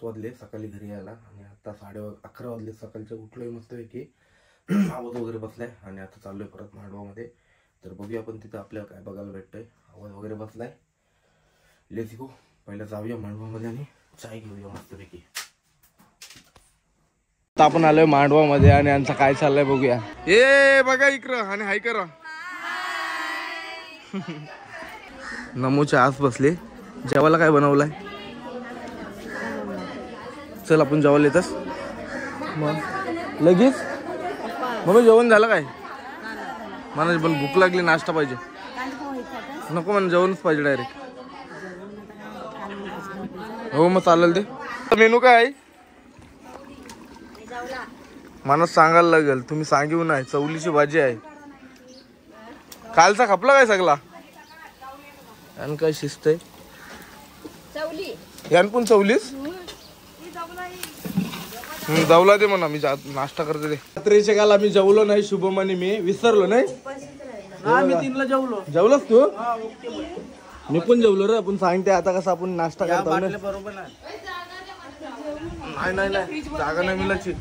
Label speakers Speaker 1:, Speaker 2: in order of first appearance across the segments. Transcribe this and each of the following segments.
Speaker 1: वाजले सकाळी घरी यायला आणि आता 11:30 वाजले सकाळचे. उठलोय मस्तपैकी, आवाज वगैरे बसलाय आणि आता चाललोय परत मांडवामध्ये. तर बघूया आपण तिथं आपल्याला काय बघायला भेटतंय. आवाज वगैरे बसलाय. Let's go. पहिला जाऊया मांडवामध्ये आणि चाय घेऊया मस्तपैकी. आता आपण आलोय मांडवामध्ये आणि यांचं काय चाललंय बघूया. ए बघा इकडं आणि हाय करा. नमूच्या आस बसले. जेवायला काय बनवलाय? चल आपण जेवायला येतस मग लगेच. मग जेवण झालं काय? मला पण भूक लागली, नाश्ता पाहिजे. नको मला जेवणच पाहिजे डायरेक्ट. हो मग चालेल. ते मेनू काय आहे मला सांगायला लागेल. तुम्ही सांगू नाही. चवलीची भाजी आहे. कालचा खपला काय सगळा? यान काय शिस्त आहे? यान पण चवलीस जावला दे म्हणा. मी नाश्ता करते ते. रात्रीच्या काल आम्ही जेवलो नाही. शुभम आणि मी विसरलो नाही.
Speaker 2: मी 3ला जेवलो.
Speaker 1: जेवलास तू? मी पण जेवलो रे. आपण सांगते आता कसं आपण नाश्ता करतो. नाही नाही जागा नाही मिळाची.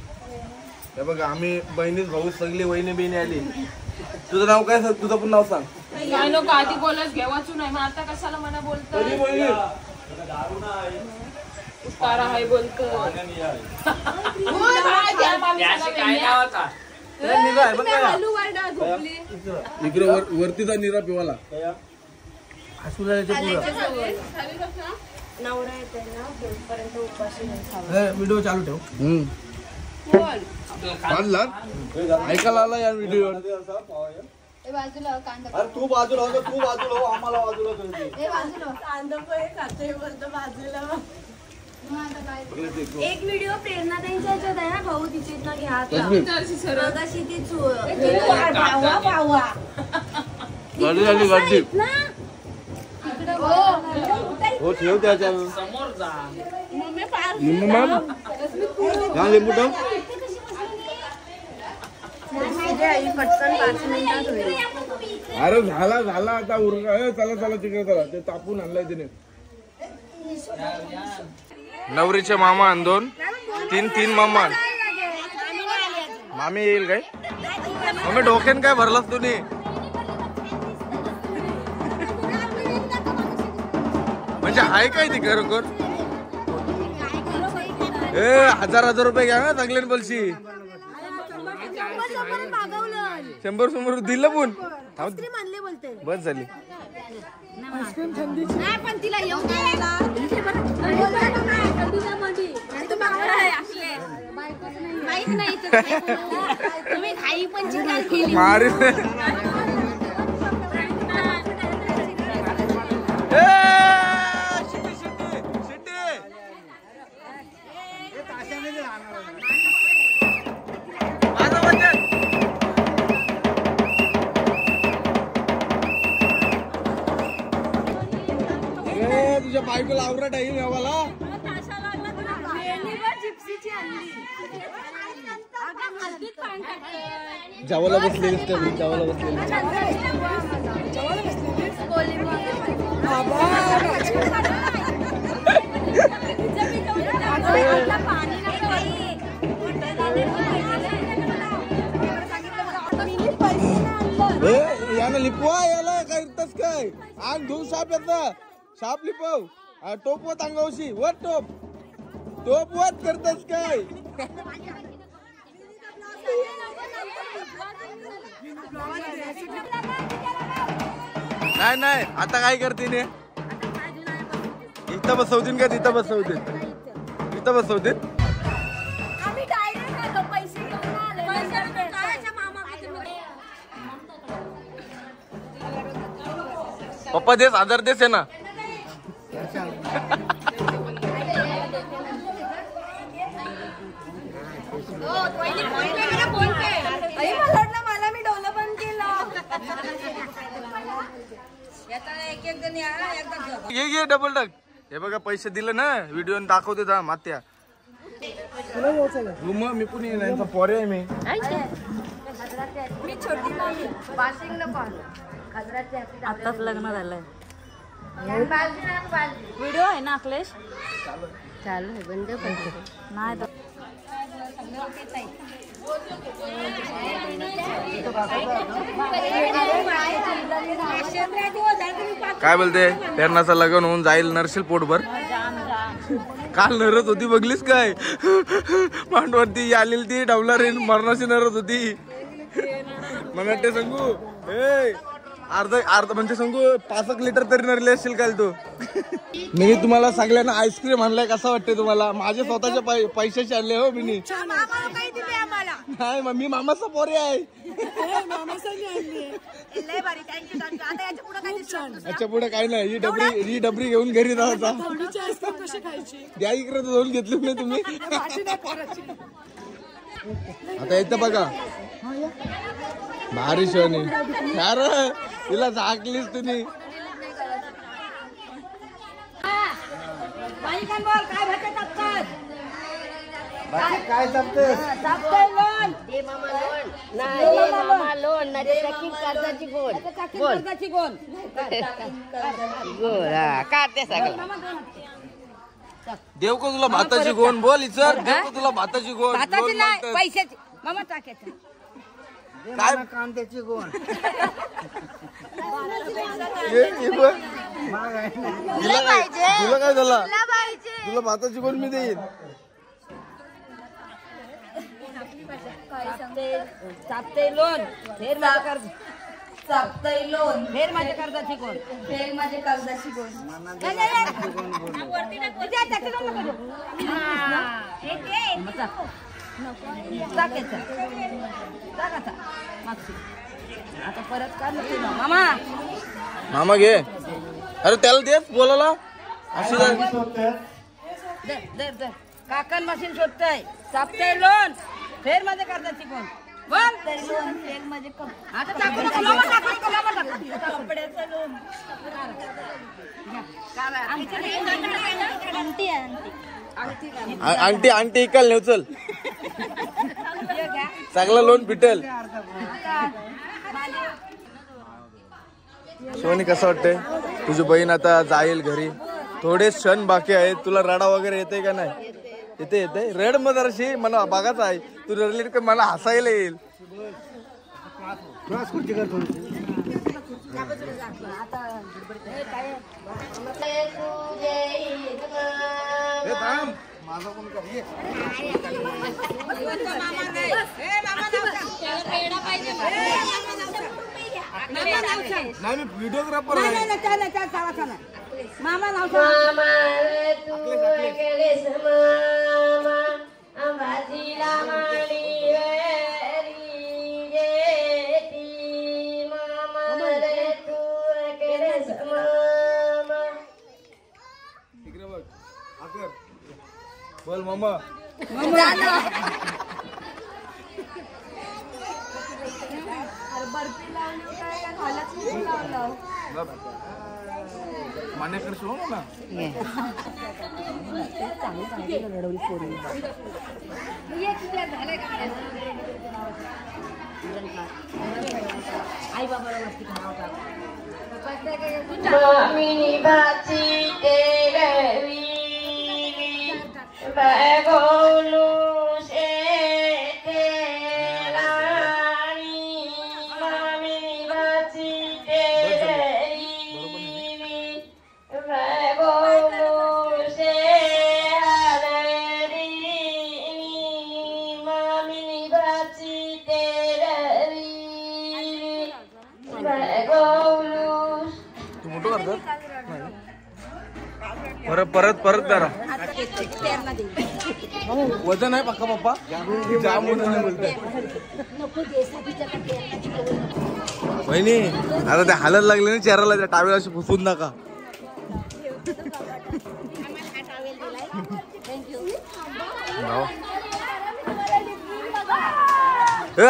Speaker 1: हे बघा आम्ही बहिणीच भाऊ सगळी वहिनी बिहिणी आली. तुझं नाव काय? तुझं पण नाव सांग.
Speaker 3: काय लोक आधी बोलत घेवाचू नाही. मग आता कशाला मला बोलतो? उतारा हाय बोलतो.
Speaker 1: इकडे वरतीचा निरा पिवाला व्हिडिओ चालू ठेव. ऐकायला आला या व्हिडिओ.
Speaker 2: तू बाजूला हो, तू बाजूला हो, आम्हाला बाजूला
Speaker 4: एक व्हिडिओ प्रेरणा त्यांच्या ह्याच्यात आहे ना भाऊ. तिचे ना घ्या
Speaker 2: हो ठेव त्याच्या लिंबू ठेव.
Speaker 1: अरे झाला झाला आता उरका. चला चला तिकडे चला. ते तापून आणलाय तिने. नवरीचे मामा आण 2 3 मामा. मामी येईल काय? मम्मी डोक्यान काय भरलास तुम्ही? म्हणजे आहे काय ती खरोखर? 1000 रुपये घ्या ना चांगले बोलशी. 100 दिलं पण बस झाली. मारी तुझ्या बायकोला आवरत आहे गावाला. जेवायला बसलेली जेवायला बसलेली. यानं लिपवा याला करतास काय? आग धुवून साप येतं. साप लिपव. टोप वत अंगावशी वत टोप वत करतास काय? नाही नाही आता काय करते ने? इथं बसवतील का तिथं बसवतील? इथं बसवतील. पप्पा देस 1000 देस आहे ना.
Speaker 4: मला मी डोलं बंद केलं.
Speaker 1: ये डबल डग. हे बघा पैसे दिले ना व्हिडिओ दाखवते जा मात्या. मी पण यांचा पोरे आहे.
Speaker 4: मी छोटी मामी वाशिंग पण
Speaker 3: आताच लग्न झालंय. व्हिडिओ आहे ना अखिलेश?
Speaker 5: चालू आहे बंद करते नाही
Speaker 1: काय बोलते पेरणाचं लग्न होऊन जाईल नरशील पोटभर काल नरत होती बघलीस काय मांडवरती आलेली ती डबला रे मरणाची नरत होती मला ते सांगू अर्ध म्हणजे सांगू 5 लिटर तरी नरले असतील काल तू मी तुम्हाला सगळ्यांना आईस्क्रीम आणलाय कसं वाटतंय तुम्हाला माझ्या स्वतःच्या पैशाचे आणले हो मी नाही मी मामाचा पोरे आहे अच्छा पुढे काय नाही ही डबरी घेऊन घरी जायचा द्या इकडे जाऊन घेतली नाही तुम्ही आता येतं बघा भारी शोनी यार तिला झाकलीस तुम्ही
Speaker 2: काय जमतं
Speaker 5: कर्जाची गोण काढते सगळं
Speaker 1: देव का तुला भाताची गोण बोल सर देव का तुला भाताची गोण
Speaker 5: पैशाची मामा टाकायचं
Speaker 1: काय
Speaker 2: कांद्याची गोण
Speaker 1: तुला काय झाला तुला भाताची गोण मी देईन
Speaker 5: चापते लोन फेर माझे कर्ज चापते लोन फेर माझ्या कर्जाची कोण
Speaker 4: फेर माझे कर्जाची गोण
Speaker 5: आता परत का नको मामा
Speaker 1: मामा घे अरे त्याला देत बोलायला अशी
Speaker 5: दर काकण मशीन शोधतय चापते लोन फेर माझ्या कर्जाची कोण बोल
Speaker 4: लोन फेर माझे
Speaker 5: आता टाकू नको कपड्याचं लोन
Speaker 1: आंटी आंटी इकाल नेव चल चांगला लोन पिटेल सोनी कसं वाटतंय तुझी बहीण आता जाईल घरी थोडे क्षण बाकी आहेत तुला रडा वगैरे येते का नाही येते रड मग जराशी मला बघाच आहे तू रडली का मला हसायला येईल नाही मी व्हिडिओग्राफर
Speaker 5: मामा नाव
Speaker 1: बोल मामा मान्यकडे शिव ना
Speaker 5: आई बाबाला वरती खावा
Speaker 1: परत करा वजन आहे पक्का पप्पा जाम वजन बोलतोय बहिणी आता ते हालत लागले ना चेहऱ्याला त्या टावेल अशी फुसून नका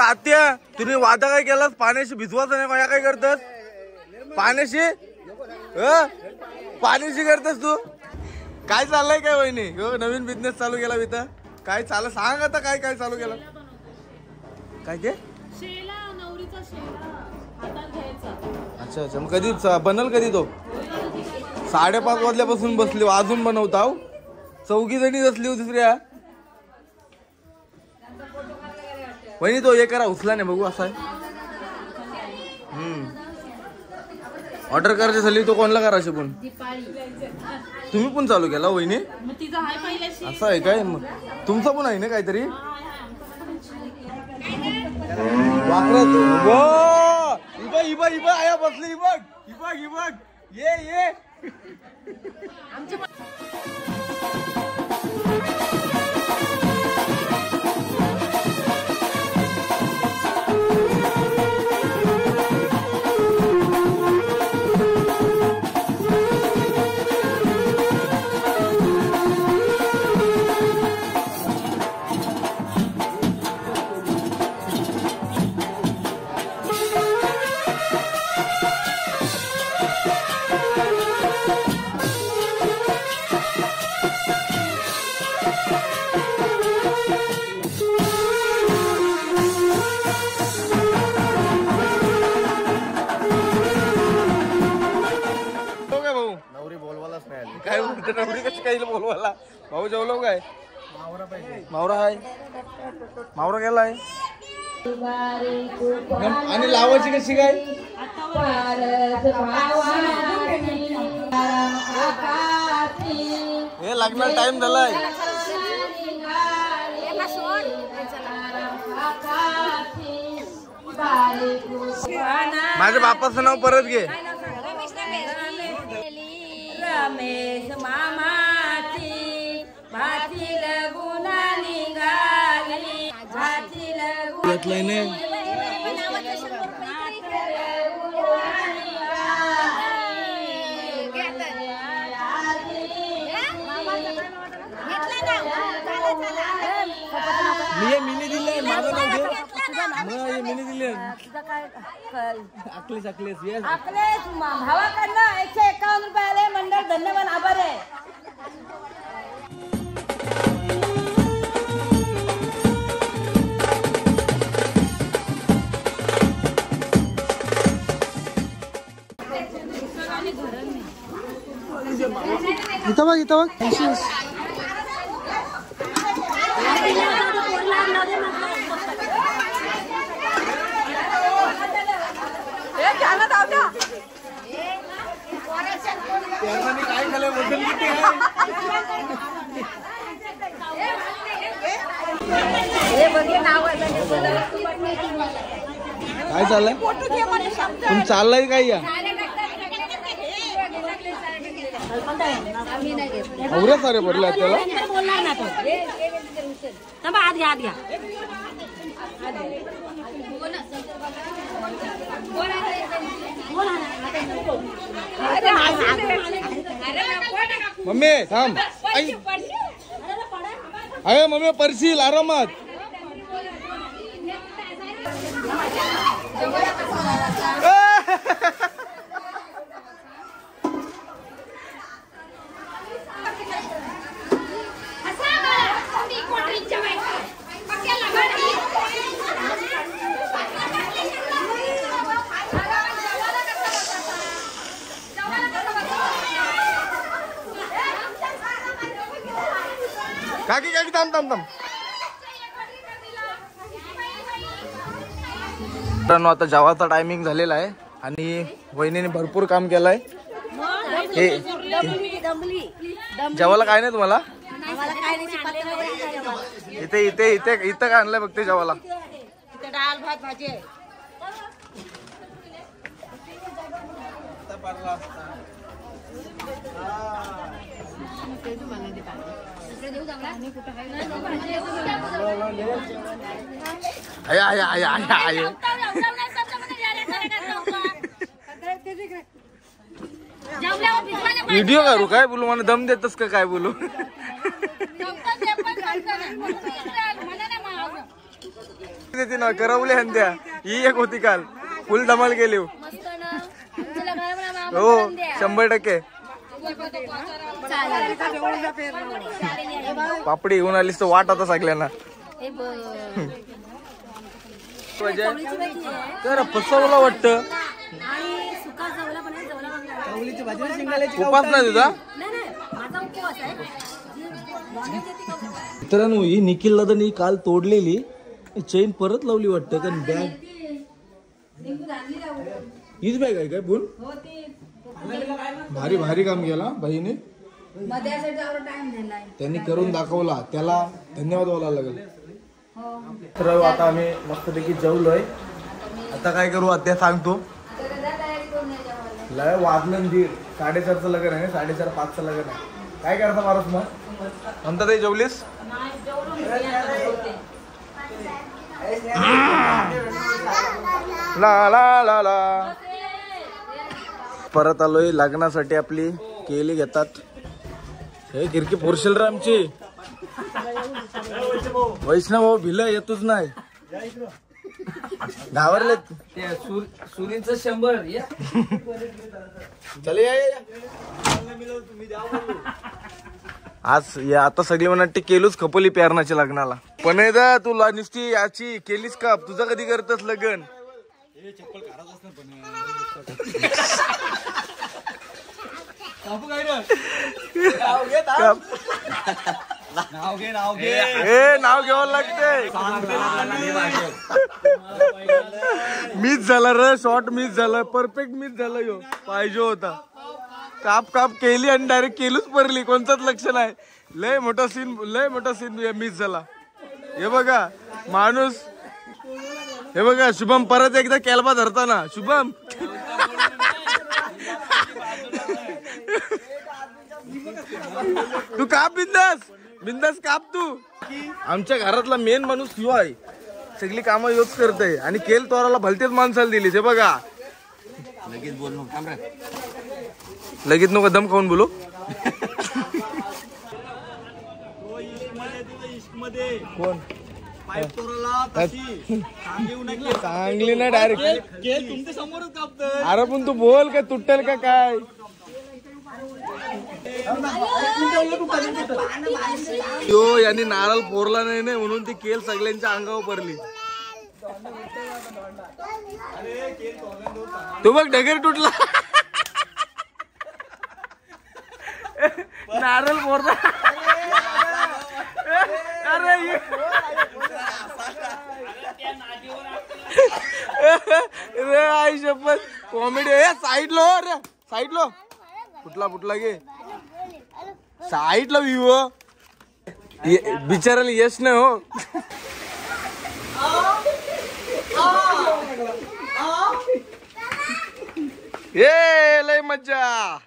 Speaker 1: आत्या तुम्ही वादा काय केलास पाण्याशी भिजवायचं नाही माझ्या काय करतस पाण्याशी करतस तू काय चाललंय काय वहिनी नवीन बिझनेस चालू केला इथं काय चाललं सांग आता काय काय चालू केलं काय ते अच्छा मग कधी बनल कधी तो 5:30 वाजल्यापासून बसली अजून बनवता चौघी जणी असली हो दुसऱ्या. वहिनी तो हे करा उचला नाही बघू असा आहे. ऑर्डर करायची झाली तो कोणला करायची पण तुम्ही पण चालू केला वहिनी. असं आहे काय मग तुमचा पण आहे ना काहीतरी इबा इबा आया बसली इबा इबा इबा ये काय नवरी कशी काही बोलवायला. भाऊ जेवलो काय मावरा आहे मावरा गेलाय आणि लावायची कशी काय हे लागणार टाइम झालाय. माझ्या बापाचं नाव परत घे.
Speaker 5: रमेश मामाची भाची लगुना निघाली भाची लगुना
Speaker 1: मिनी दिले माझं नाव घे. मिनी दिले अकलेस अकलेस येस
Speaker 5: अकलेस भावाकडनं 151 रुपये आले. मंडळ धन्यवाद आभार आहे.
Speaker 2: इथं बघ
Speaker 1: काय खाल्लं वजन किती आहे. काय चाललंय तुम्ही चाललंय काय या एवढ्या सारे भरले त्याला.
Speaker 5: हात घ्या
Speaker 1: मम्मी थांब अरे मम्मी परशील आरामात. काकी काकी थांब थांब थांब. मित्रांनो आता जेवायचा टायमिंग झालेला आहे आणि वहिनीने भरपूर काम केलंय. हे जेवायला काय नाही तुम्हाला इथे इथे इथे इथं काय आणलंय बघते जेवायला.
Speaker 5: डाळ भात भाजी आहे.
Speaker 1: व्हिडिओ करू काय बोलू मला दम देतस का काय बोलू. ना करवले हंद्या ही एक होती काल फुल धमाल गेली हो 100%. पापडी घेऊन आलीस तर वाट आता सगळ्यांना. तर फसवला वाटतं उपास नाही तुझा
Speaker 6: मित्रांनो ही निखिल दादानी काल तोडलेली चेन परत लावली वाटतं कारण बॅग हीच बॅग आहे काय बोल भारी भारी काम केला बाईने त्यांनी करून दाखवला त्याला धन्यवाद बोलायला लागेल. तर आता आम्ही मस्तपैकी जेवलोय आता काय करू आता सांगतो लय वाजलं 1:30 लग्न आहे 4:30-5 लग्न आहे काय करता माणूस मग म्हणता ते जेवलीस ला ला ला ला परत आलोय लग्नासाठी आपली केली घेतात हे किरकी पोरशेल रे आमची वैष्णव भाऊ भिलं येतच नाही घाबरले
Speaker 7: सुरींचं 100
Speaker 6: चले आज या आता सगळी म्हणत केलूच खपोली प्यारणाच्या लग्नाला पण एकदा तुला नुसती याची केलीस का तुझं कधी करतस लग्न नाव घ्यावं लागते मिस झाला रे शॉर्ट मिस झाला परफेक्ट मिस झाला यो पाहिजे होता काप काप केली आणि डायरेक्ट केलूच पडली कोणताच लक्ष नाही लय मोठा सीन मिस झाला. हे बघा माणूस हे बघा शुभम परत एकदा केलबा धरताना शुभम तू काप बिंदास काप तू आमच्या घरातला मेन माणूस यो आहे सगळी कामं योच करते आणि केल तोराला भलतेच माणसाला दिली ते बघा लगेच बोल लगेच नको दम खाऊन बोलू कोण चांगली ना डायरेक्ट तुमच्या समोरच कापतोय अरे पण तू बोल का तुटल का काय यो यांनी नारळ फोरला नाही म्हणून ती केल सगळ्यांच्या अंगावर पडली तू बघ ढगेर तुटला नारळ फोरला अरे रे आई शपथ कॉमेडी साईडलो रे साईडलो फुटला गे साईडला विवो बिचारायला यश नाही हो ये लय मज्जा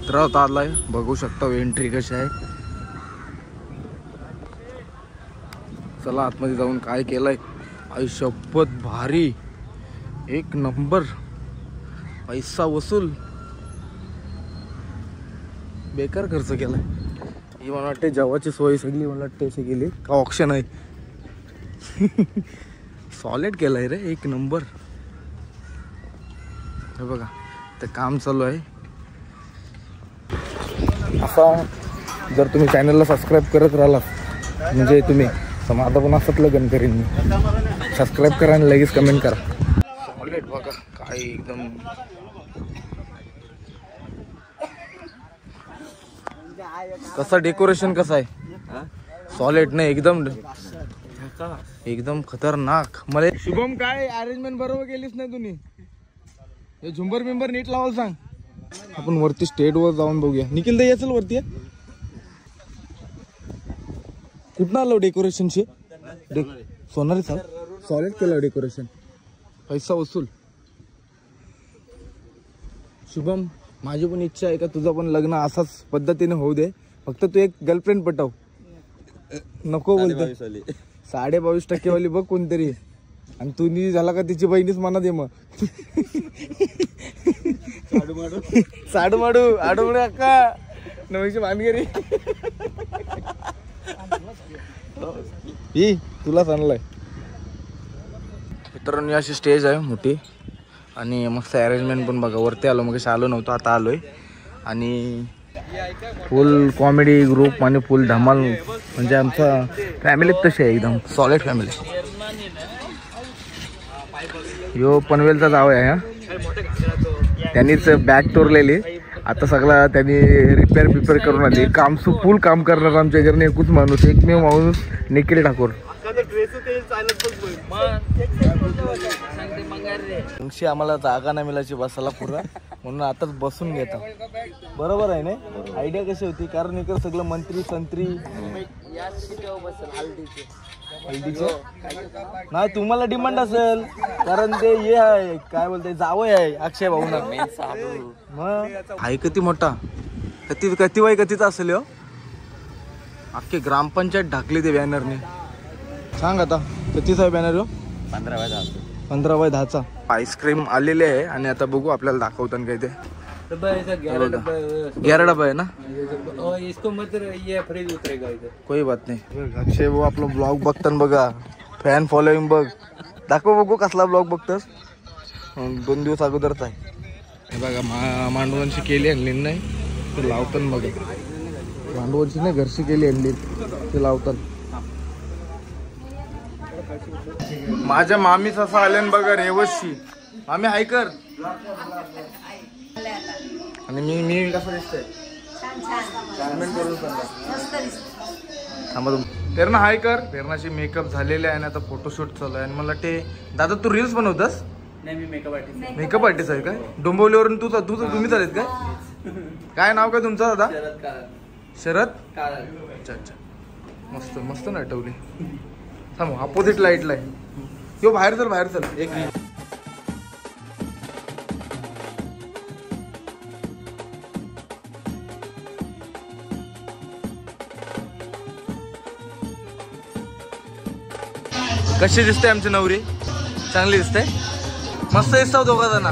Speaker 6: तर आलाय बघू शकता एंट्री कशी आहे चला आतमध्ये जाऊन काय केलंय आई शपथ भारी एक नंबर पैसा वसूल बेकार खर्च केलाय ही मला वाटते जेवाची सोय सगळी मला वाटते अशी गेली का ऑप्शन आहे सॉलिड केलाय रे एक नंबर हे बघा ते काम चालू आहे असा जर तुम्ही चॅनलला सबस्क्राईब करत राहिला म्हणजे तुम्ही माझं पण असंच लगन करीन मी सबस्क्राईब करा आणि लगेच कमेंट करा सॉलिड बघा काय एकदम कसं डेकोरेशन कसं आहे सॉलिड नाही एकदम खतरनाक मला शुभम काय अरेंजमेंट बरोबर केलीच नाही तुम्ही हे झुंबर बिंबर नीट लावायला सांग आपण वरती स्टेट वर जाऊन बघूया निखिल दा याचल वरती कुठं आलो डेकोरेशनचे सोनारी साहेब सॉलिड केलं डेकोरेशन पैसा वसूल शुभम माझी पण इच्छा आहे का तुझं पण लग्न असाच पद्धतीने होऊ दे फक्त तू एक गर्लफ्रेंड पटव नको बोलतो 22% वाली बघ कोणतरी आणि तू नी झाला का तिची बहिणीच मना दे मग साडू माडू आडू अक्का नवीची भानगिरी ही तुला सांगलाय मित्रांनो अशी स्टेज आहे मोठी आणि मस्त अरेंजमेंट पण बघा वरती आलो मग आलो नव्हतो आता आलोय आणि फुल कॉमेडी ग्रुप आणि फुल धमाल म्हणजे आमचा फॅमिलीत तशी आहे एकदम सॉलिड फॅमिली यो पनवेलचा जाव आहे हा. त्यांनीच बॅग तोरलेली, आता सगळा त्यांनी रिपेअर करून आली. काम फुल काम करणार आमच्या घरने एकूच माणूस, एकमेव माणूस निखिल ठाकूर. तुमची आम्हाला जागा नाही मिळायची बसायला पुरा, म्हणून आताच बसून घेता. बरोबर आहे ना? आयडिया कशी होती, कारण इकडे सगळं मंत्री संत्री हल्दीचे नाही. तुम्हाला डिमांड असेल, कारण ते हे आहे काय बोलते जावं आहे अक्षय भाऊ ना. मग हाय किती मोठा, किती वय कितीचा असेल हो. अख्खी ग्रामपंचायत ढाकली ते बॅनरने. सांग आता कितीचा आहे बॅनर हो? 15x10चा. आईस्क्रीम आलेले आहे आणि आता बघू आपल्याला दाखवताना काय ते. 11 डब्बा आहे ना.
Speaker 7: इसको मत ये फ्रीज उतरेगा इधर.
Speaker 6: कोई बात नाही. अक्षय भाऊ आपला ब्लॉग बघताना बघा, फॅन फॉलोईंग बघ. दाखव बघू कसला ब्लॉग बघतोस. 2 दिवस अगोदरच आहे हे बघा. मांडवांची केली आणली नाही ते लावताना बघा. मांडवांची नाही घरची केली आणली ते लावताना. माझ्या मामीच असं आले बघा रेवशी. मामी हाय कर. आणि मी कसं दिसतंय कमेंट करून सांगा. प्रेरणा हाय कर. प्रेरणाची मेकअप झालेले आहे आणि आता फोटोशूट चालू आहे. आणि मला ते दादा तू रील्स बनवतस?
Speaker 7: नाही मी
Speaker 6: मेकअप आर्टिस्ट आहे काय? डोंबिवलीवरून तुम्ही चालेत काय? काय नाव काय तुमचं दादा? शरद. अच्छा अच्छा, मस्त मस्त नटवली. थांब अपोजिट लाईटला आहे. यो बाहेर चल एक मिनिट. कशी दिसते आमची नवरी? चांगली दिसते, मस्त दिसतो दोघा जण.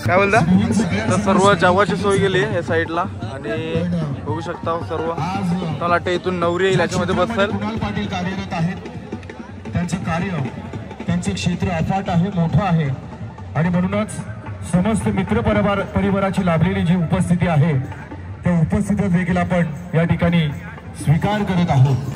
Speaker 6: काय बोलता तर सर्व जेवायची सोय केली आहे या साईडला आणि बघू शकता सर्व मला वाटतं इथून नवरी येईल याच्यामध्ये बसेल.
Speaker 8: पाटील कार्यरत आहेत. त्यांचं कार्य त्यांचे क्षेत्र अफाट आहे, मोठं आहे आणि म्हणूनच समस्त मित्र परिवाराची लाभलेली जी उपस्थिती आहे त्या उपस्थितीत देखील आपण या ठिकाणी स्वीकार करत आहोत.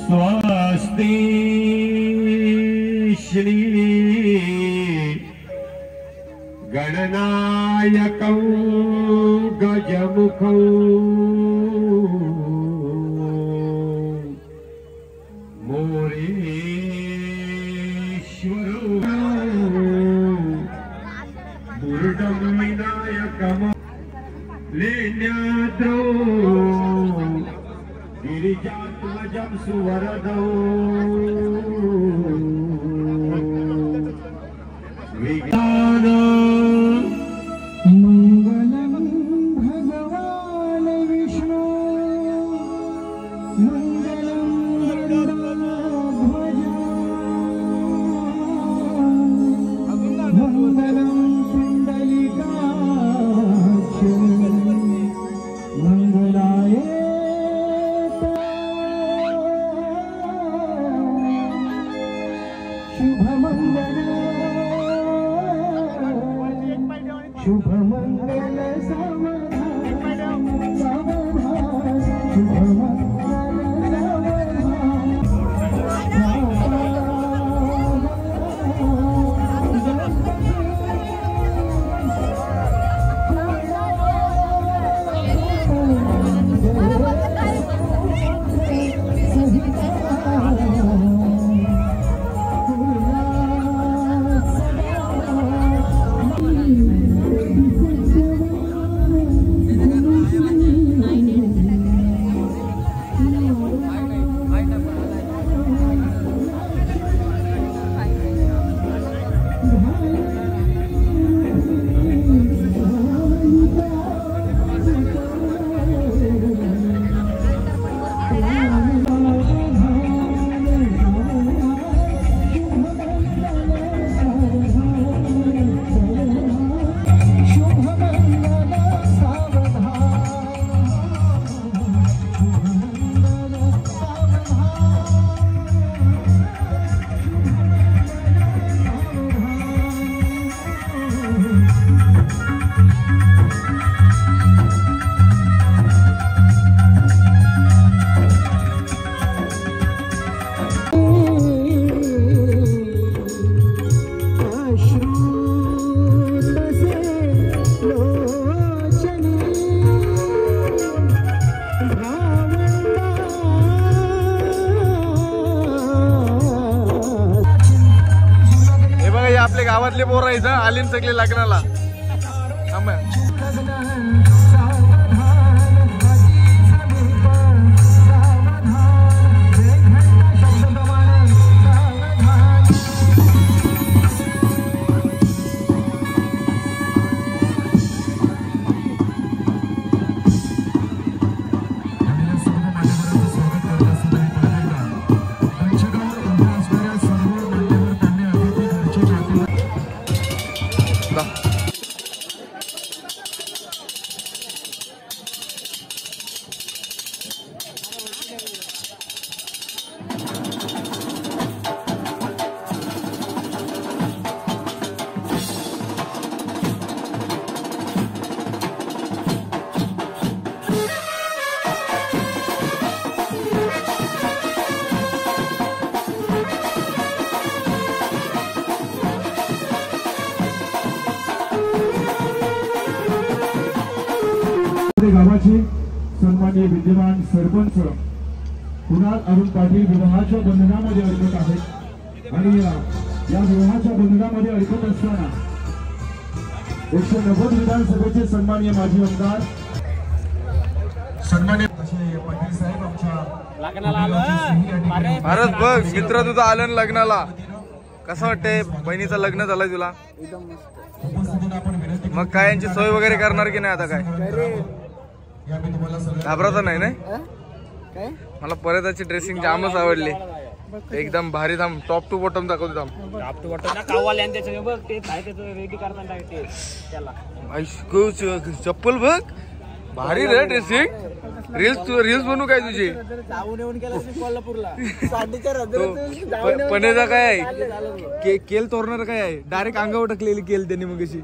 Speaker 8: स्वस्ति श्री गणनायकौ गजमुखौ मोरेश्वरो मुरुडं विनायकं लेण्याद्रो गिरिजात्मजं सुवरदौ मंगलम भगवान विष्णु मंगलम गरुडध्वज मंगलम पुंडलिकाक्ष मंगलाय शुभमंगल शुभमंगल सावधान सावधान शुभमंगल
Speaker 6: आपल्या गावातले पोरं इथं आलीन सगळे लग्नाला. स्वागत करत
Speaker 8: गावाचे सन्माननीय विद्यमान सरपंच कुणाल अरुण पाटील विवाहाच्या बंधनामध्ये अडकत आहेत आणि या विवाहाच्या बंधनामध्ये अडकत असताना 190 विधानसभेचे सन्माननीय माजी आमदार सन्माननीय पाटील साहेब आमच्या
Speaker 6: भारत बघ मित्र तुझं आलं लग्नाला कसं वाटतंय बहिणीचं लग्न झालंय तुला मग काय यांची सोय वगैरे करणार की नाही आता काय घाबरायचं नाही ना मला परताची ड्रेसिंग जामच आवडली एकदम भारी थांब टॉप टू बॉटम दाखवतो थांब
Speaker 7: टॉप टू बॉटम ना कावाले आणि त्याचं बघ ते काय त्याचं रेडी करताना ते त्याला
Speaker 6: चप्पल बघ भारी रे ड्रेसिंग रील्स बनवू काय तुझी
Speaker 2: जाऊन येऊन केला कोल्हापूरला 4.5
Speaker 6: पनेचा काय आहे केल तोरणार काय आहे डायरेक्ट अंगावर टाकलेली केल त्यांनी मग अशी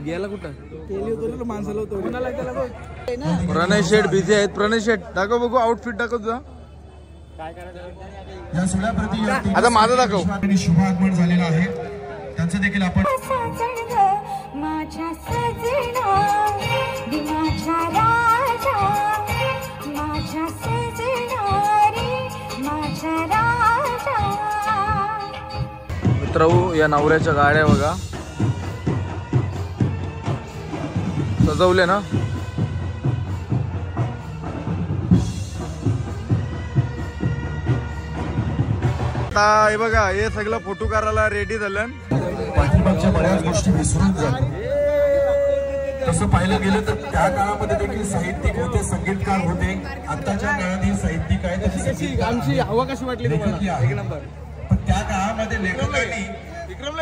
Speaker 6: गेला कुठं
Speaker 2: माणसाला
Speaker 6: प्रणय शेठ बिझी आहेत प्रणय शेठ दाखव बघू आउटफिट दाखव तुझा
Speaker 8: या सोहळ्याप्रती
Speaker 6: आता माझं दाखव
Speaker 8: शुभागमन झालेलं आहे त्यांचं देखील आपण
Speaker 4: माझ्या सजना माझ्या राजा माझ्या सजना रे माझ्या राजा
Speaker 6: मित्रांनो या नवऱ्याच्या गाड्या बघा सजवले ना आता हे बघा हे सगळं फोटो करायला रेडी झालं
Speaker 8: पाठीमागच्या बऱ्याच गोष्टी विसरून जातो तसं पाहिलं गेलं तर त्या काळामध्ये देखील साहित्यिक होते संगीतकार होते आताच्या काळातील साहित्यिक आहेत
Speaker 6: आमची हवा कशी वाटली तुम्हाला एक नंबर
Speaker 8: पण त्या काळामध्ये लेखकांनी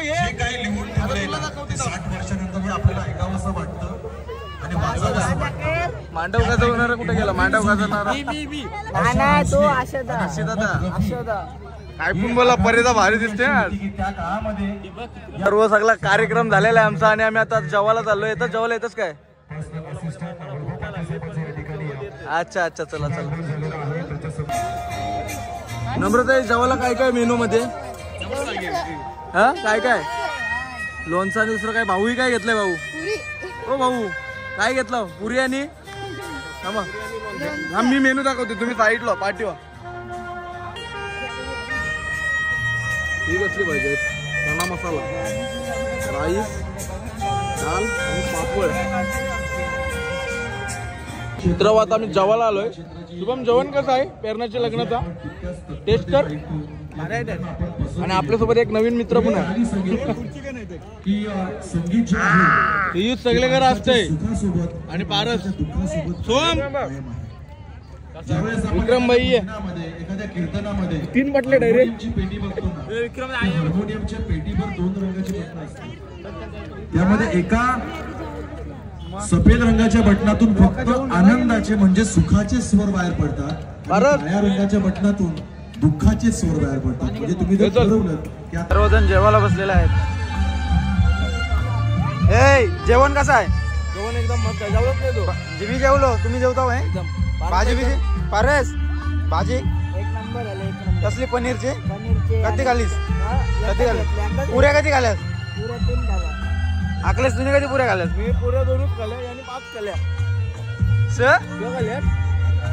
Speaker 8: जे काही लिहून ठेवलंय ना, ते 60 वर्षानंतर आपल्याला ऐकावंसं वाटतं आणि वाचावंसं वाटतं.
Speaker 6: मांडव गाजवणारा कुठे गेला मांडव गाजवणारा
Speaker 2: तो आशा
Speaker 6: काय पण बोला परेचा भारी दिसते आज
Speaker 8: की त्या काळामध्ये
Speaker 6: सर्व सगळा कार्यक्रम झालेला आहे आमचा आणि आम्ही आता जेवायला चाललोय येतच जेवायला येतच काय अच्छा अच्छा चला चला नम्रता जेवायला काय काय मेनू मध्ये हा काय काय लोणचं आणि दुसरं काय भाऊही काय घेतलंय भाऊ ओ भाऊ काय घेतलं पुरी आणि मी मेनू दाखवते तुम्ही साईडला पाठीवा ही कसली पाहिजे चणा मसाला राईस दाल आणि पापड चित्र आता आम्ही जेवायला आलोय शुभम जेवण कसं आहे पेरणाच्या लग्नाचा टेस्ट कर आणि आपल्यासोबत एक नवीन मित्र पण आहे ही सगळे घर असतंय आणि पारस सोम विक्रम भाई
Speaker 8: एखाद्या कीर्तनामध्ये
Speaker 6: 3 बटले डायरेक्ट
Speaker 8: पेटी बघतो ना हार्मोनियमच्या पेटीवर 2 रंगाची बटणं असतात त्यामध्ये एका सफेद रंगाच्या बटनातून फक्त आनंदाचे म्हणजे सुखाचे स्वर बाहेर पडतात काळ्या रंगाच्या बटनातून दुःखाचे स्वर बाहेर पडतात म्हणजे तुम्ही जर ठरवलं की
Speaker 6: सर्वजण जेवायला बसलेले आहेत जेवण कसं आहे जेवण एकदम मस्त आहे जेवलोच नाही तू मी जेवलो तुम्ही जेवता एकदम भाजी बिजी पारस भाजी
Speaker 2: एक नंबर आले एक नंबर
Speaker 6: कसली पनीरची
Speaker 2: पनीरचे
Speaker 6: कधी खालीस कधी खालीस पुऱ्या कधी खाल्यास
Speaker 2: पुऱ्या 3 झाला
Speaker 6: आकलेस तुम्ही कधी पुऱ्या खाल्यास
Speaker 2: मी पुऱ्या 2च खाल्ल्या आणि 5 खाल्ल्या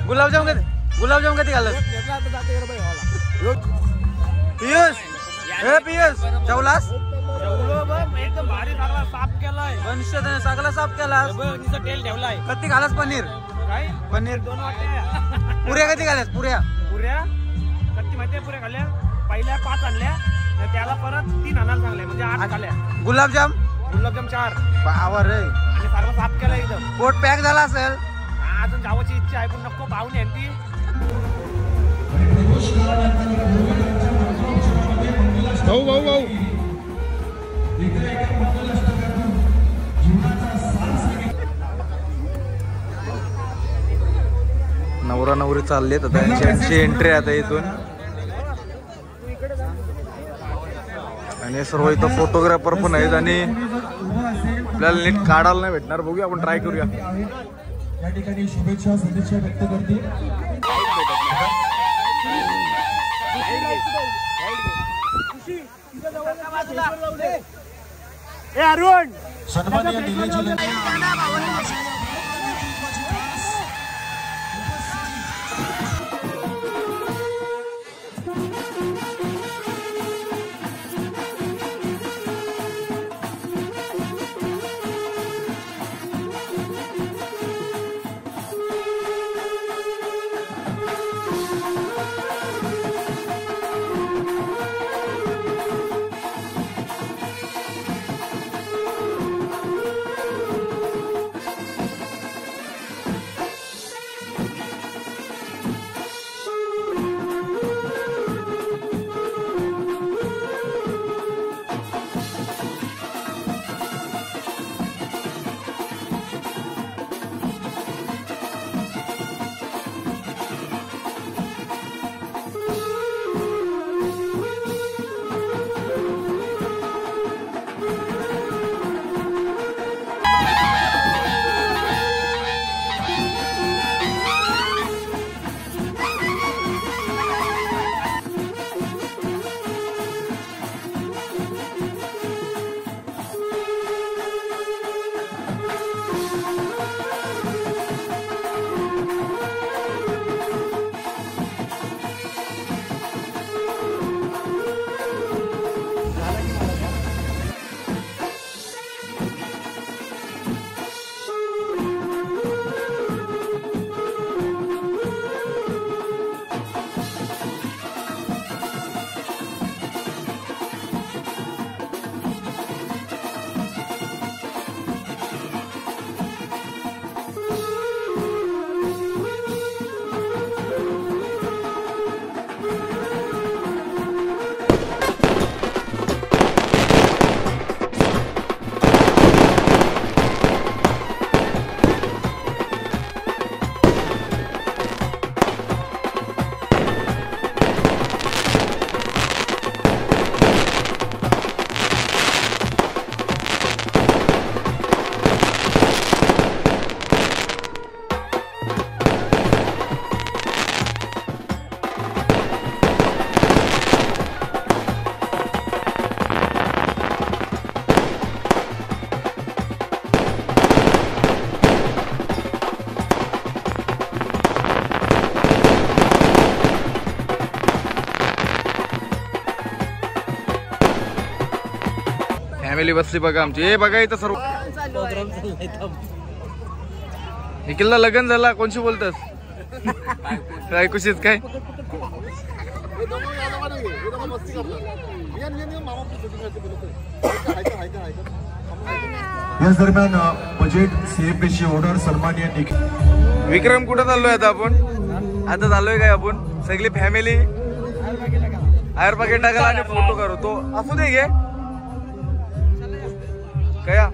Speaker 6: गुलाबजाम कधी खाल्लास
Speaker 2: घेतला आता 7 रुपये घ्यावा
Speaker 6: पियुष हे पियुष जेवलास
Speaker 7: एकदम भारी सगळा साफ केलाय
Speaker 6: सगळं साफ केलास
Speaker 7: तेल ठेवलाय
Speaker 6: कधी खालास पनीर
Speaker 7: काय
Speaker 6: पनीर
Speaker 7: 2 वाट्या
Speaker 6: पुऱ्या कधी खाल्यास पुऱ्या
Speaker 7: पुऱ्या कत्ती माहिती पुऱ्या खाल्ल्या पहिल्या 5 आणल्या त्याला परत 3 आणायला सांगल्या म्हणजे 8 खाल्ल्या
Speaker 6: गुलाबजाम
Speaker 7: 4
Speaker 6: बावर रे
Speaker 7: आणि सगळं साफ केलं एकदम
Speaker 6: पोट पॅक झाला असेल
Speaker 7: अजून जावाची इच्छा आहे पण नको पाहुणे आहे ती
Speaker 6: भाऊ नवरा नवरी चालले आता त्यांची एंट्री आता इथून आणि सर्व इथं फोटोग्राफर पण आहेत आणि आपल्याला नीट काढायला नाही भेटणार बघूया आपण ट्राय करूया
Speaker 8: या ठिकाणी शुभेच्छा सदिच्छा व्यक्त करते
Speaker 2: अरुण
Speaker 8: सन्माननीय निलेश
Speaker 6: फॅमिली बसली बघा आमची. हे बघा इथं सर्व निखिलला लग्न झाला. कोणशी बोलतस काय कुशीच काय.
Speaker 8: याच दरम्यान बजेट सीएमपीची ऑर्डर सन्माननीय निखिल.
Speaker 6: विक्रम कुठं चाललोय आता आपण? आता चाललोय काय आपण सगळी फॅमिली आयर पाकिट टाकायला आणि फोटो करू. तो असू दे घे कया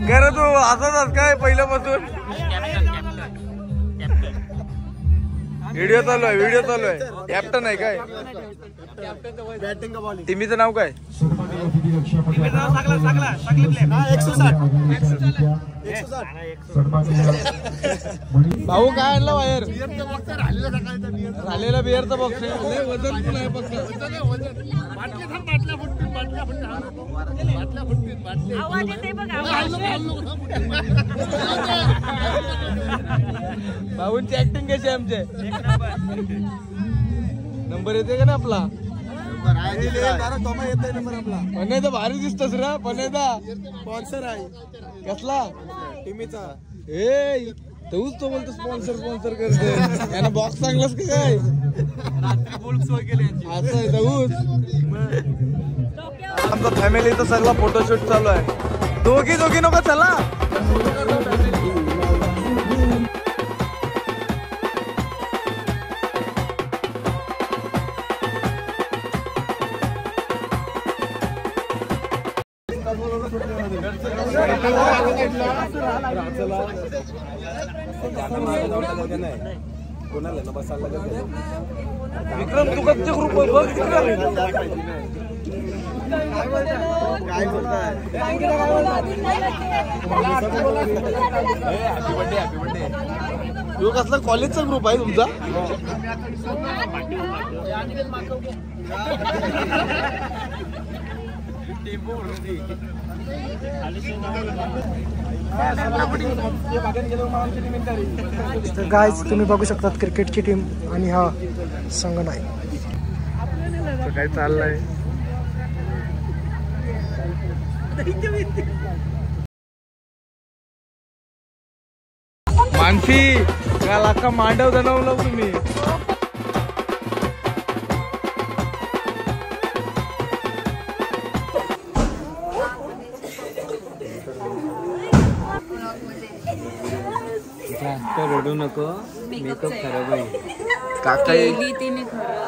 Speaker 6: कर तू असाच काय पहिल्यापासून. व्हिडिओ चालू आहे कॅप्टन आहे काय. टीमीचं नाव काय? भाऊ काय आणलं बाहेर? राहिलेला बिअरचा बॉक्स आहे. वजन पण आहे फक्त. भाऊंची ऍक्टिंग कशी आमचे नंबर येते का ना आपला? पण तर भारी दिसतस रे. पण स्पॉन्सर आहे कसला टीमीचा. ए तूच तो बोलतो स्पॉन्सर करते. याला बॉक्स चांगलाच का काय असं आहे तूच. आमचा फॅमिलीचा सगळा फोटोशूट चालू आहे. दोघी नको चला. विक्रम तू कच्चे ग्रुप बघ. यो कसला कॉलेजचा ग्रुप आहे तुमचा?
Speaker 2: गाइस तुम्ही बघू शकतात क्रिकेटची टीम आणि हा संघ नाही.
Speaker 6: काय चाललंय मानसी काल अख्खा मांडव बनवला तुम्ही.
Speaker 5: जास्त रडू नको. मेकअप खराब आहे.
Speaker 6: काका
Speaker 5: तिने खरं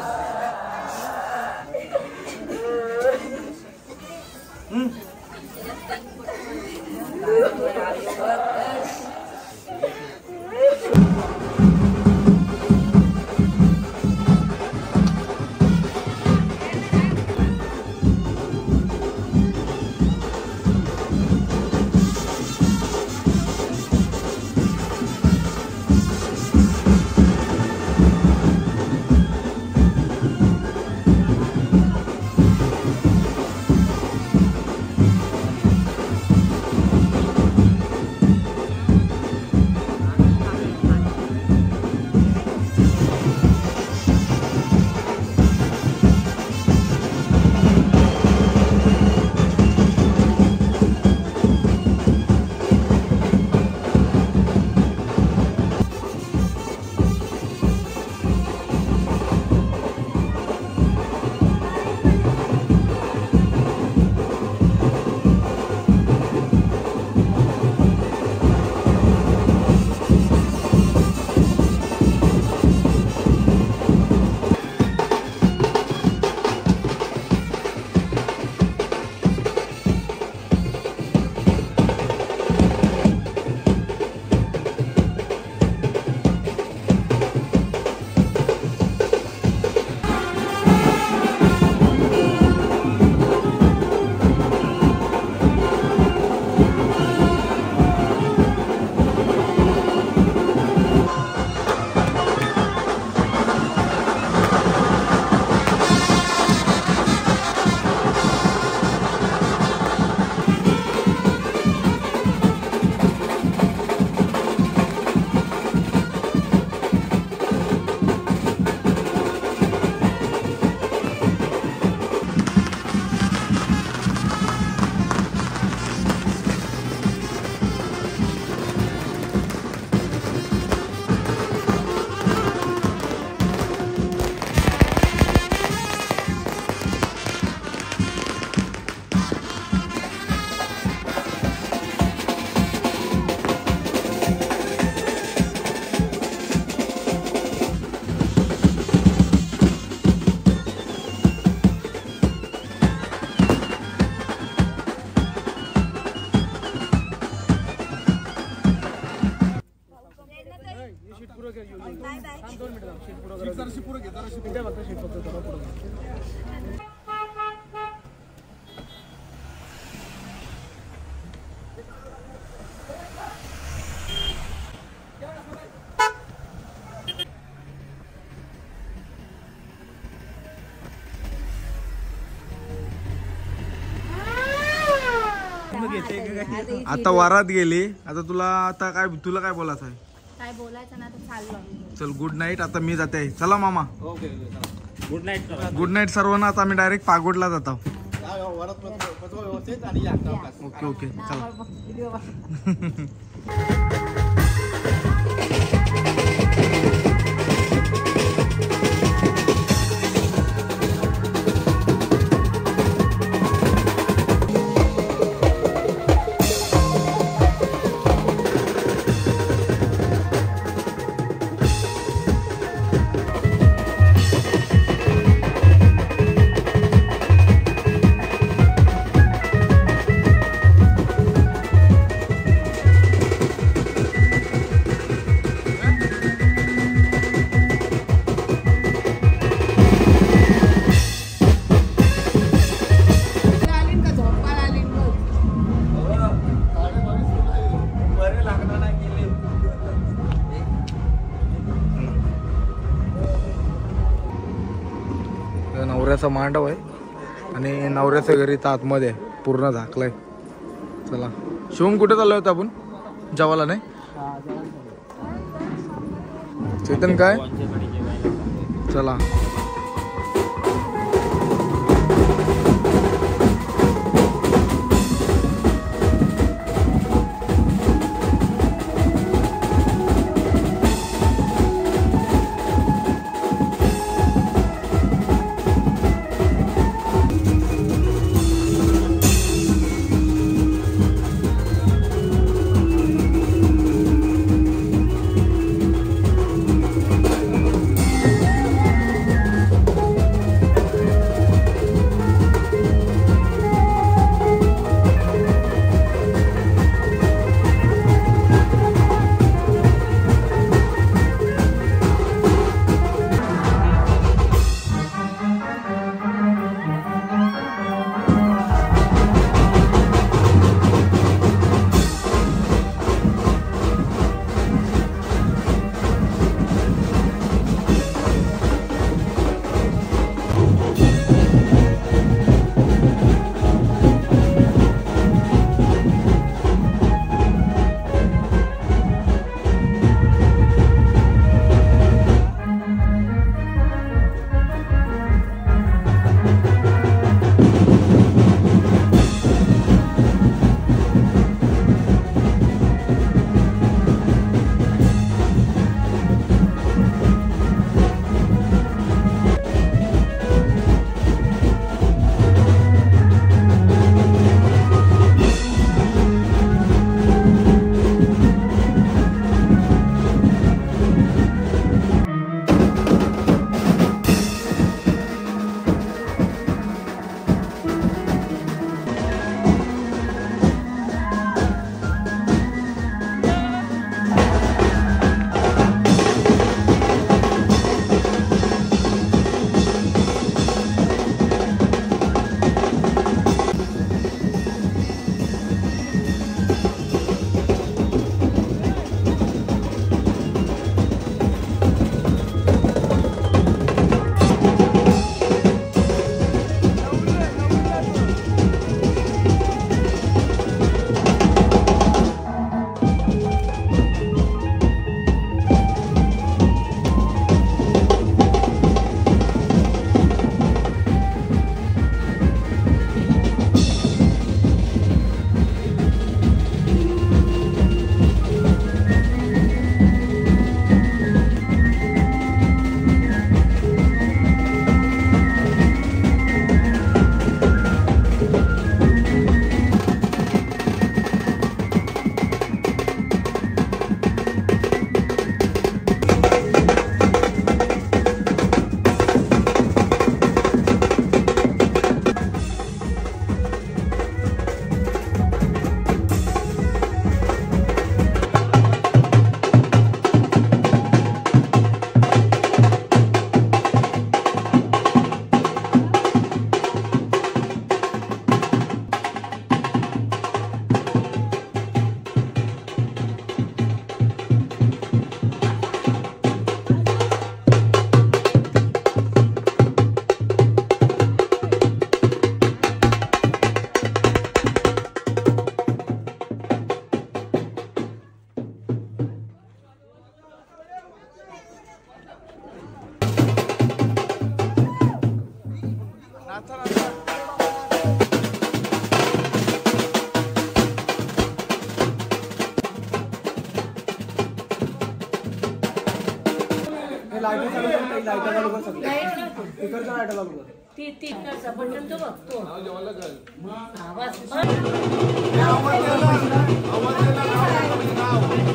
Speaker 6: आता वरात गेली. आता तुला काय बोलायचं आहे?
Speaker 4: काय बोलायचं ना तर चाललो.
Speaker 6: चल गुड नाईट. आता मी जाते. चला मामा.
Speaker 7: Good night.
Speaker 6: गुड नाईट सर्वांना. आता आम्ही डायरेक्ट पागोडला जातो. ओके ओके चला. नवऱ्याचा मांडव आहे आणि नवऱ्याच्या घरी तर आतमध्ये पूर्ण झाकलाय. चला शिवम कुठे चाललो होतो आपण? जेवायला नाही? चेतन काय? चला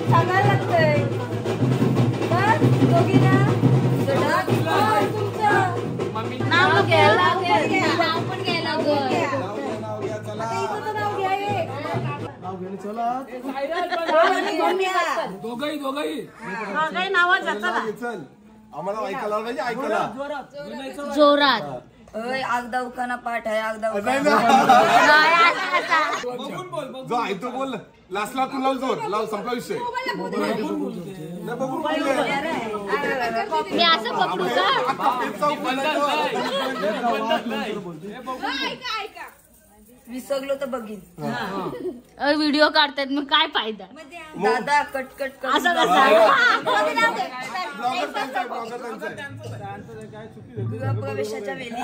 Speaker 5: सांगायला लागतंय बस दोघींना नाव घ्यायला नाव पण घ्यायला
Speaker 4: जोरात
Speaker 5: आगदा उखाना पाठ आहे आगदा
Speaker 6: जो आहे तो बोल लास्टला तू लाव जोर लाव संपला विषय
Speaker 4: मी असं पकडू का
Speaker 5: विसरलो तर बघीन
Speaker 4: व्हिडिओ काढतात मग काय फायदा
Speaker 5: दादा कटकट
Speaker 4: असं
Speaker 5: गृहप्रवेशाच्या वेळी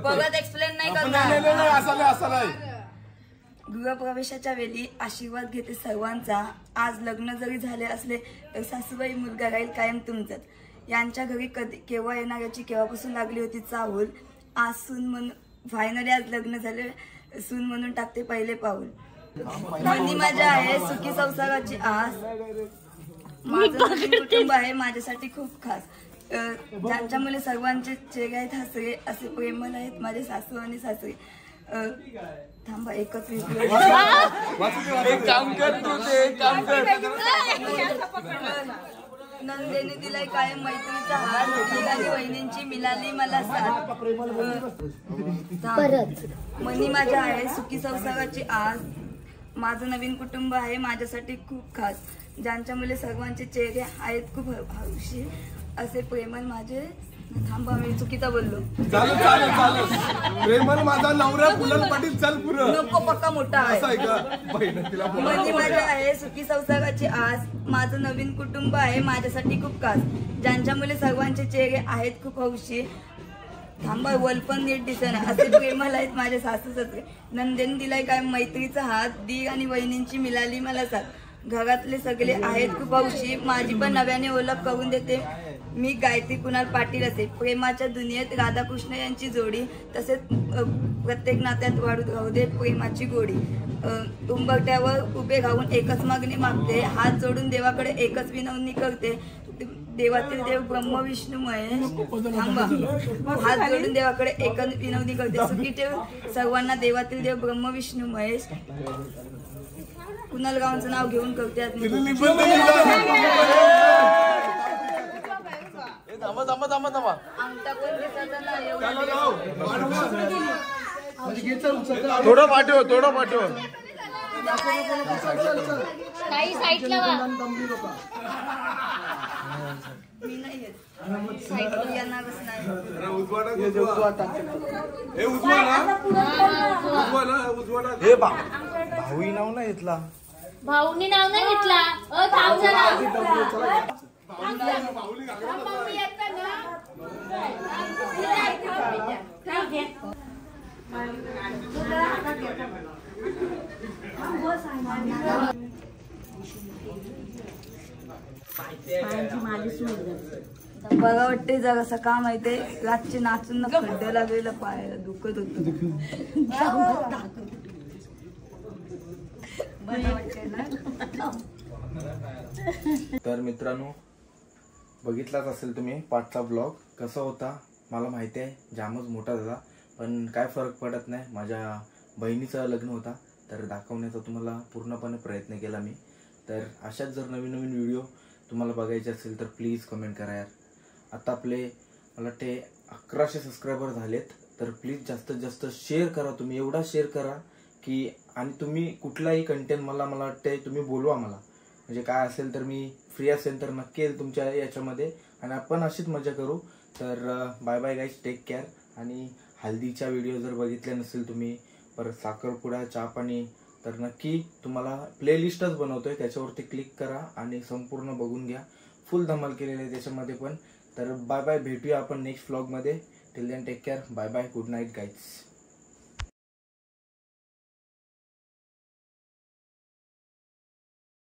Speaker 5: परत एक्सप्लेन नाही करणार गृहप्रवेशाच्या वेळी आशीर्वाद घेते सर्वांचा. आज लग्न जरी झाले असले तर सासूबाई मुलगा राहील कायम तुमचाच. यांच्या घरी कधी केव्हा येणार याची केव्हापासून लागली होती चाहूल. आज सून म्हणून फायनली आज लग्न झाले सून म्हणून टाकते पहिले पाऊल. मनी माझ्या आहे सुखी संसाराची आस. माझं कुटुंब आहे माझ्यासाठी खूप खास. ज्यांच्यामुळे सर्वांचे चेहरे आहेत हसरे असे प्रेमळ आहेत माझे सासू आणि सासरे. थांबा एकच नंदेने दिलाय कायम मैत्रीचा हात. मिळाली वहिनींची मिळाली मला साथ. मनी माझ्या आहे सुखी संसाराची आस. माझं नवीन कुटुंब आहे माझ्यासाठी खूप खास. ज्यांच्यामुळे सर्वांचे चेहरे आहेत खूप हौशी असे प्रेमळ माझे. थांबा मी चुकीचा बोललो.
Speaker 6: प्रेमल माझा नवरा पुलन पाटील चल पुरं
Speaker 5: नको पक्का मोठा आहे. मनी माझ्या आहे सुखी संसाराची आस. माझं नवीन कुटुंब आहे माझ्यासाठी खूप खास. ज्यांच्यामुळे सर्वांचे चेहरे आहेत खूप हौशी. थांबा वल पण नीट दिसेना असे प्रेमळ आहेत माझे सासू सासरे. नंदेने दिलाय काय मैत्रीचा हात. दीर आणि वहिनींची मिळाली मला साथ. घरातले सगळे आहेत खूप हौशी. माझी पण नव्याने ओळख करून देते मी गायत्री कुणाल पाटील असे. प्रेमाच्या दुनियेत राधाकृष्ण यांची जोडी. तसेच प्रत्येक नात्यात वाढू राहू दे प्रेमाची गोडी. उंबरट्यावर उभे राहून एकच मागणी मागते. हात जोडून देवाकडे एकच विनवणी करते. देवातील देव ब्रह्म विष्णुमय. थांबा हात जोडून देवाकडे एकच विनवणी करते. सुखी ठेव सर्वांना देवातील देव ब्रह्म विष्णुमय. कुणाल गावांचं नाव घेऊन करते
Speaker 6: थोडं पाठव थोडं पाठव.
Speaker 4: काही साईडला
Speaker 5: मी नाही येत साईडला येणारच नाही.
Speaker 6: हे भाऊ नाव नाही घेतला.
Speaker 4: भाऊनी नाव नाही घेतला. थांब जरा.
Speaker 5: बघा वाटते जरासं काम आहे ते. रातचे नाचून ना खड्ड लागलेलं पायाला दुखत होत.
Speaker 1: तर मित्रांनो बघितलाच असेल तुम्ही पाठचा ब्लॉग कसा होता. मला माहिती आहे जामच मोठा झाला पण काय फरक पडत नाही. माझ्या बहिणीचं लग्न होता तर दाखवण्याचा तुम्हाला पूर्णपणे प्रयत्न केला मी. तर अशाच जर नवीन नवीन व्हिडिओ तुम्हाला बघायचे असेल तर प्लीज कमेंट करा यार. आता आपले मला वाटते 1100 सबस्क्रायबर झालेत. तर प्लीज जास्तीत जास्त शेअर करा. तुम्ही एवढा शेअर करा की आणि तुम्ही कुठलाही कंटेंट मला वाटते तुम्ही बोलवा मला. म्हणजे काय असेल तर मी फ्री असेल तर नक्की येईल तुमच्या याच्यामध्ये आणि आपण अशीच मजा करू. तर bye bye guys take care. आणि हल्दीच्या व्हिडिओ जर बघितले नसेल तुम्ही परत साखरपुडा चहा पाणी तर नक्की तुम्हाला प्लेलिस्टच बनवतोय त्याच्यावरती क्लिक करा आणि संपूर्ण बघून घ्या. फुल धमाल केलेली आहे त्याच्यामध्ये पण. तर बाय बाय भेटूया आपण नेक्स्ट व्लॉगमध्ये. Till then take care, bye bye, good night guys.